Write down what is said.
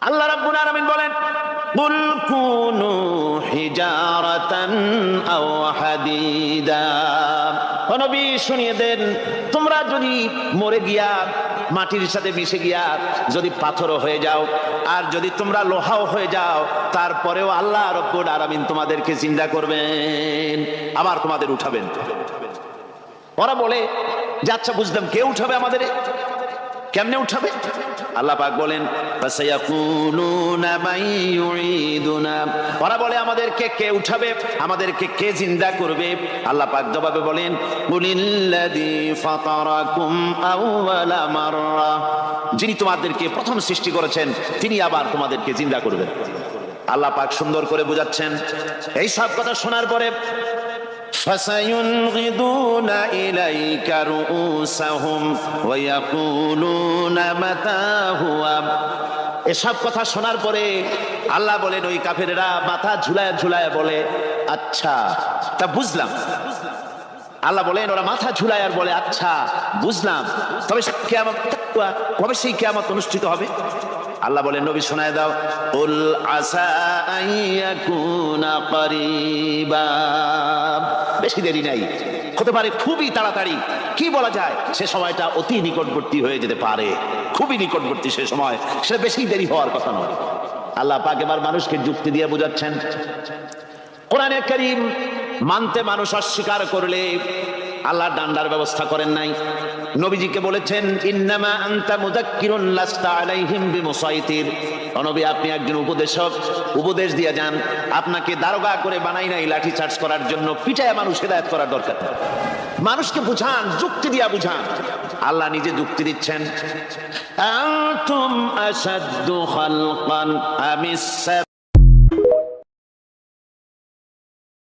আল্লাহ রাব্বুল আলামিন বলেন, কুল কুনু হিজারাতান আও হাদিদা। ও নবী শুনিয়ে দেন, তোমরা যদি মরে গিয়া মাটির সাথে মিশে গিয়া যদি পাথরও হয়ে যাও, আর যদি তোমরা লোহাও হয়ে যাও, তারপরেও আল্লাহ রাব্বুল আলামিন তোমাদেরকে জিন্দা করবেন, আবার তোমাদের উঠাবেন। ওরা বলে যে আচ্ছা বুঝলাম, কে উঠাবে আমাদের, কেমনে উঠাবে? আল্লাহ পাক বলেন, ফাসায়াকুলুনা মান ইউঈদুনা। ওরা বলে আমাদেরকে কে উঠাবে, আমাদেরকে কে জিন্দা করবে? আল্লাহ পাক জবাবে বলেন, কুলিল্লাযী ফাতারাকুম আউওয়ালা মাররা। যিনি তোমাদেরকে প্রথম সৃষ্টি করেছেন তিনি আবার তোমাদেরকে জিন্দা করবেন। আল্লাহ পাক সুন্দর করে বোঝাচ্ছেন। এই সব কথা শোনার পরে فسينغضون إليك رؤوسهم ويقولون متى هو। এসব কথা শোনার পরে আল্লাহ বলেন, ওই কাফেরেরা মাথা ঝুলায় ঝুলায় বলে আচ্ছা তা বুঝলাম। আল্লাহ বলেন, ওরা মাথা ঝুলায় আর বলে আচ্ছা বুঝলাম, তবে কিয়ামত কবে সেই কিয়ামত অনুষ্ঠিত হবে? আল্লাহ বলেন, নবী শোনায় দাও, কুল আসা আইয়াকুনা করিবা। বেশি দেরি নাই, হতে পারে খুবই তাড়াতাড়ি। কি বলা যায়, সে সময়টা অতি নিকটবর্তী হয়ে যেতে পারে, খুবই নিকটবর্তী সে সময়, সেটা বেশি দেরি হওয়ার কথা নয়। আল্লাহ পাক এবার মানুষকে যুক্তি দিয়ে বোঝাচ্ছেন। কোরআনে কারীম মানতে মানুষ অস্বীকার করলে আল্লাহ ডান্ডার ব্যবস্থা করেন নাই। নবীজিকে বলেছেন, ইন্নামা আনতা মুযাক্কিরুন লাস্তা আলাইহিম বিমুসাইতির। ও নবী, আপনি একজন উপদেশক, উপদেশ দিয়ে যান। আপনাকে দারোগা করে বানাই নাই লাঠি চার্জ করার জন্য, পিটায় মানুষ হেদায়েত করার দরকার। মানুষকে বুঝান, যুক্তি দিয়া বুঝান। আল্লাহ নিজে যুক্তি দিচ্ছেন, আনতুম আশাদ্দু খালকান আমিস